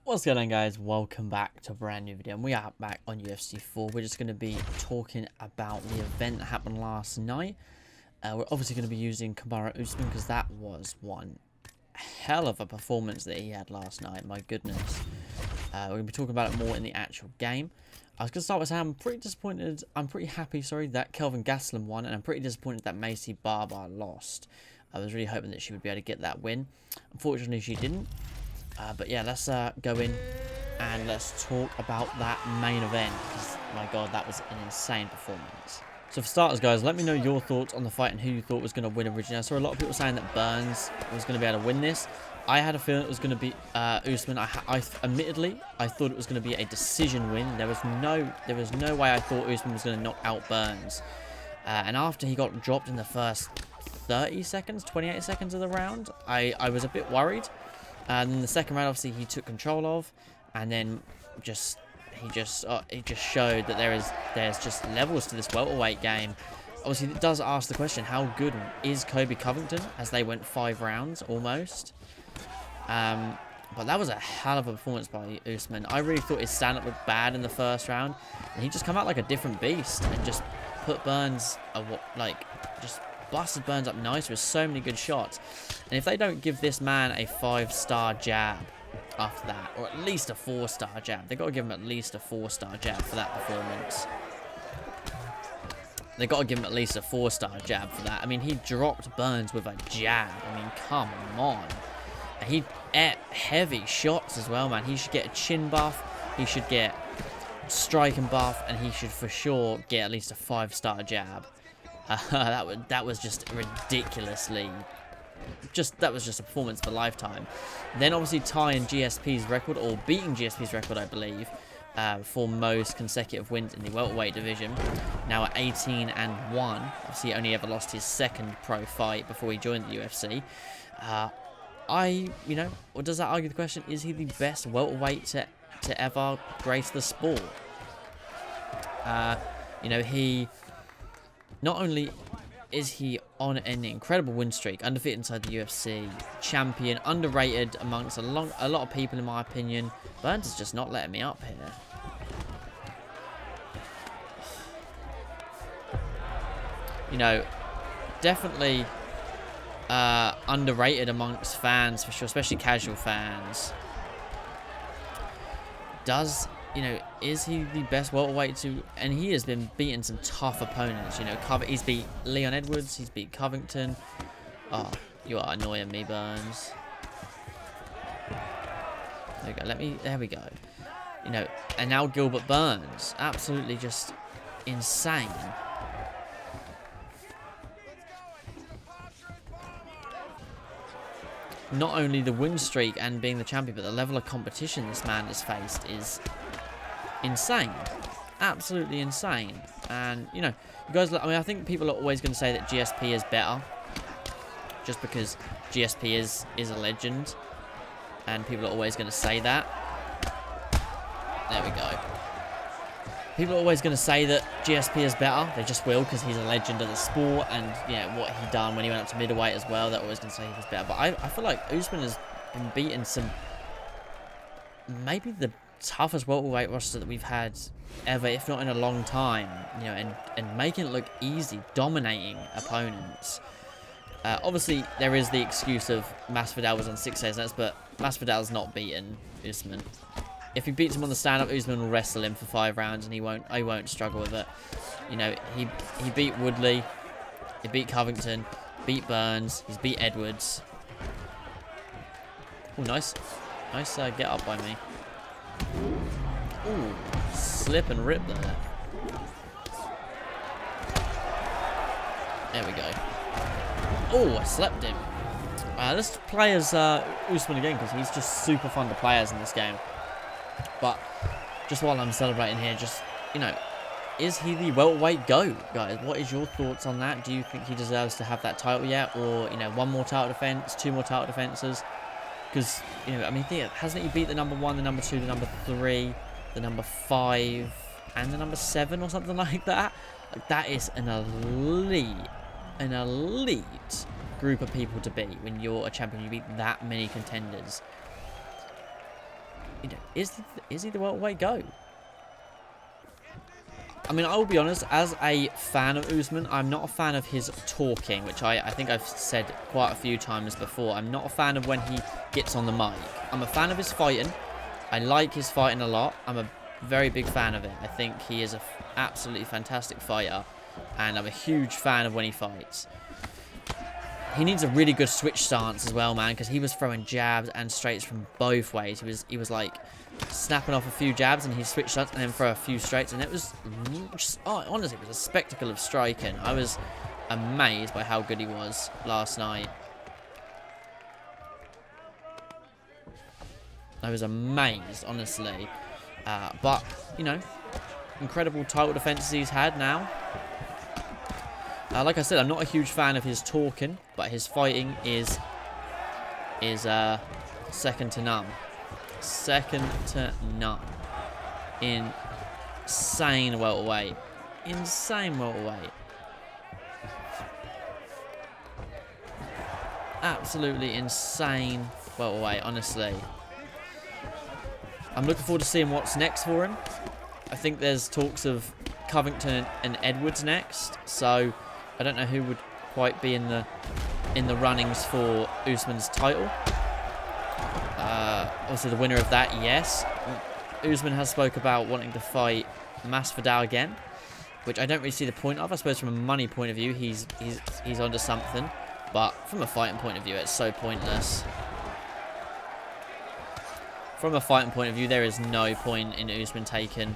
What's going on, guys? Welcome back to a brand new video, and we are back on UFC 4. We're just going to be talking about the event that happened last night. We're obviously going to be using Kamaru Usman because that was one hell of a performance that he had last night. My goodness. We're going to be talking about it more in the actual game. I was going to start with saying I'm pretty disappointed. I'm pretty happy, that Kelvin Gastelum won, and I'm pretty disappointed that Macy Barber lost. I was really hoping that she would be able to get that win. Unfortunately, she didn't. But yeah, let's go in and let's talk about that main event, because my god, that was an insane performance. So for starters, guys, let me know your thoughts on the fight and who you thought was going to win originally. I saw a lot of people saying that Burns was going to be able to win this. I had a feeling it was going to be Usman. Admittedly, I thought it was going to be a decision win. There was no way I thought Usman was going to knock out Burns. And after he got dropped in the first 30 seconds, 28 seconds of the round, I was a bit worried. And then the second round, obviously, he took control of, and then he just showed that there's just levels to this welterweight game. Obviously, it does ask the question: how good is Colby Covington? As they went 5 rounds almost. But that was a hell of a performance by Usman. I really thought his stand-up looked bad in the first round, and he just come out like a different beast and just put Burns just busted Burns up nice with so many good shots. And if they don't give this man a 5-star jab after that, or at least a 4-star jab, they've got to give him at least a 4-star jab for that performance. They've got to give him at least a 4-star jab for that. I mean, he dropped Burns with a jab. I mean, come on. And he ate heavy shots as well, man. He should get a chin buff. He should get striking buff, and he should for sure get at least a 5-star jab. That was just ridiculously, that was just a performance of a lifetime. Then obviously tying GSP's record, or beating GSP's record, I believe, for most consecutive wins in the welterweight division. Now at 18-1. Obviously, he only ever lost his second pro fight before he joined the UFC. Or does that argue the question? Is he the best welterweight to ever grace the sport? He. Not only is he on an incredible win streak, undefeated inside the UFC, champion, underrated amongst a lot of people in my opinion, Burns is just not letting me up here. Definitely underrated amongst fans for sure, especially casual fans. Is he the best welterweight to... And he has been beating some tough opponents. He's beat Leon Edwards. He's beat Covington. Oh, you are annoying me, Burns. There we go. There we go. And now Gilbert Burns. Absolutely just insane. Not only the win streak and being the champion, but the level of competition this man has faced is insane. Absolutely insane. And, you guys, I think people are always going to say that GSP is better, just because GSP is a legend, and people are always going to say that. There we go. People are always going to say that GSP is better. They just will, because he's a legend of the sport, and what he done when he went up to middleweight as well. They're always going to say he was better. But I feel like Usman has been beating some, maybe the toughest welterweight roster that we've had ever, if not in a long time. And making it look easy, dominating opponents. Obviously, there is the excuse of Masvidal was on 6 days notice, but Masvidal's not beaten Usman. If he beats him on the stand-up, Usman will wrestle him for 5 rounds, and he won't struggle with it. He beat Woodley, he beat Covington, beat Burns, he's beat Edwards. Oh, nice get up by me. Ooh, slip and rip there. There we go. Oh, I slept him. Let's play as Usman again, because he's just super fun to play as in this game. But just while I'm celebrating here, is he the welterweight GOAT, guys? What is your thoughts on that? Do you think he deserves to have that title yet? Or, one more title defense, 2 more title defenses? Because, hasn't he beat the number 1, the number 2, the number 3, the number 5, and the number 7 or something like that? That is an elite group of people to beat when you're a champion. You beat that many contenders. You know, is he the welterweight GOAT? I mean, I will be honest, as a fan of Usman, I'm not a fan of his talking, which I think I've said quite a few times before. I'm not a fan of when he gets on the mic. I'm a fan of his fighting. I like his fighting a lot. I'm a very big fan of it. I think he is an absolutely fantastic fighter, and I'm a huge fan of when he fights. He needs a really good switch stance as well, man, because he was throwing jabs and straights from both ways. He was like snapping off a few jabs and he switched stance and then throw a few straights, and it was just, honestly, it was a spectacle of striking. I was amazed by how good he was last night. I was amazed, honestly. But, you know, incredible title defenses he's had now. Like I said, I'm not a huge fan of his talking, but his fighting is second to none. Second to none. Insane welterweight. Insane welterweight. Absolutely insane welterweight, honestly. I'm looking forward to seeing what's next for him. I think there's talks of Covington and Edwards next, so I don't know who would quite be in the runnings for Usman's title. Obviously, the winner of that, yes. Usman has spoke about wanting to fight Masvidal again, which I don't really see the point of. I suppose from a money point of view, he's onto something, but from a fighting point of view, it's so pointless. From a fighting point of view, there is no point in Usman taking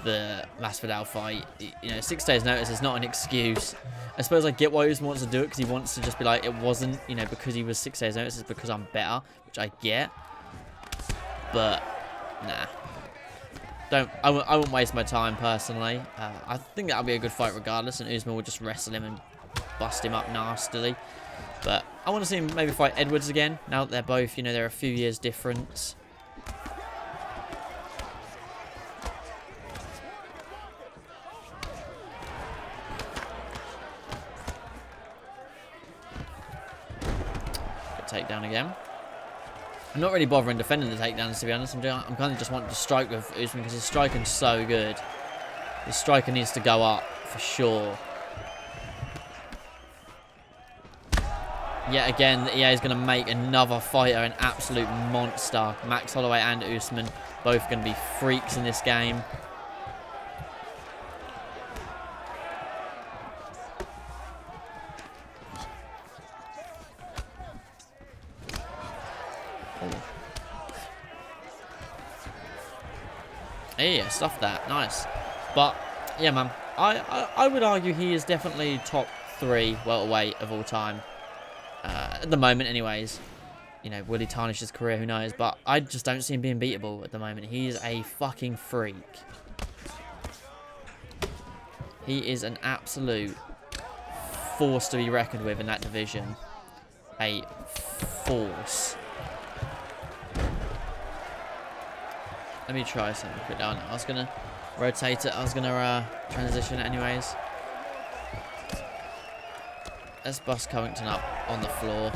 the Masvidal fight. You know, 6 days notice is not an excuse. I suppose I get why Usman wants to do it, because he wants to just be like, it wasn't, you know, because he was 6 days notice, it's because I'm better, which I get. But nah, I wouldn't waste my time personally. I think that'll be a good fight regardless, and Usman will just wrestle him and bust him up nastily. But I want to see him maybe fight Edwards again, now that they're both, you know, they're a few years difference. Takedown again. I'm not really bothering defending the takedowns, to be honest. I'm kind of just wanting to strike with Usman because his striking's so good. His striking needs to go up for sure. Yet again, the EA is going to make another fighter an absolute monster. Max Holloway and Usman both going to be freaks in this game. Yeah, stuff that. Nice. But, yeah, man. I would argue he is definitely top 3 welterweight of all time. At the moment, anyways. You know, will he tarnish his career? Who knows? But I just don't see him being beatable at the moment. He's a fucking freak. He is an absolute force to be reckoned with in that division. A force. Let me try something quick down. I was going to rotate it. I was going to transition it anyways. Let's bust Covington up on the floor.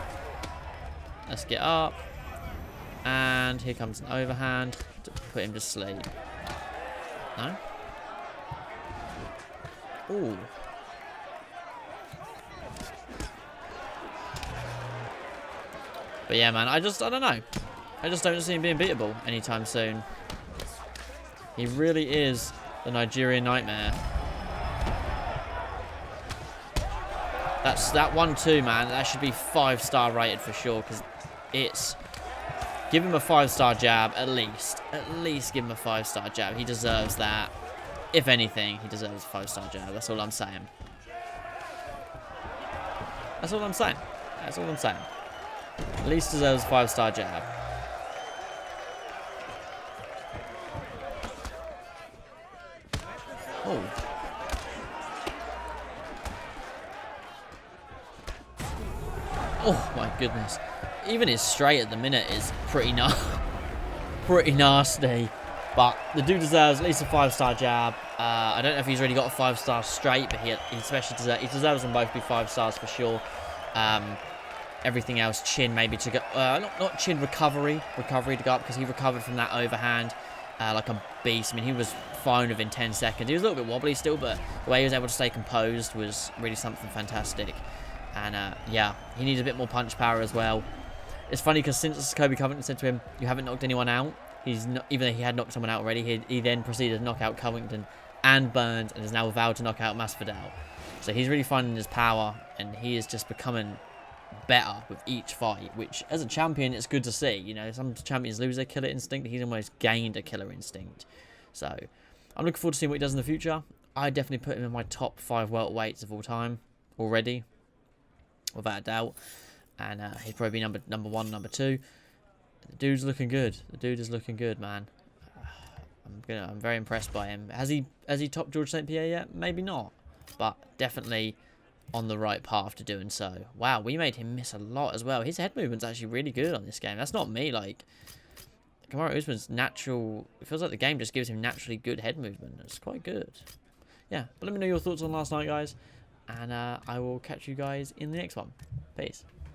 Let's get up. And here comes an overhand to put him to sleep. No? Ooh. But yeah, man, I don't know. I just don't see him being beatable anytime soon. He really is the Nigerian nightmare. That's that 1-2, man. That should be 5-star rated for sure, because it's... Give him a 5-star jab, at least. At least give him a 5-star jab. He deserves that. If anything, he deserves a 5-star jab. That's all I'm saying. That's all I'm saying. That's all I'm saying. At least deserves a 5-star jab. Oh. Oh my goodness. Even his straight at the minute is pretty nasty. But the dude deserves at least a 5-star jab. I don't know if he's already got a 5-star straight, but he especially deserves them both to be 5 stars for sure. everything else, chin maybe to go, not chin, recovery to go up, because he recovered from that overhand like a beast. I mean, he was fine within 10 seconds. He was a little bit wobbly still, but the way he was able to stay composed was really something fantastic. And yeah, he needs a bit more punch power as well. It's funny because since Kobe Covington said to him, "You haven't knocked anyone out," he's not, even though he had knocked someone out already, he then proceeded to knock out Covington and Burns, and is now vowed to knock out Masvidal. So he's really finding his power, and he is just becoming better with each fight, which as a champion it's good to see. You know, some champions lose their killer instinct. He's almost gained a killer instinct. So I'm looking forward to seeing what he does in the future. I definitely put him in my top 5 welterweights of all time already, without a doubt. And he'd probably be number 1, number 2. The dude's looking good. The dude is looking good, man. I'm very impressed by him. Has he topped George St. Pierre yet? Maybe not, but definitely on the right path to doing so. Wow, we made him miss a lot as well. His head movement's actually really good on this game. That's not me. Like, Kamaru Usman's natural, it feels like the game just gives him naturally good head movement. It's quite good. Yeah, but let me know your thoughts on last night, guys, and I will catch you guys in the next one. Peace.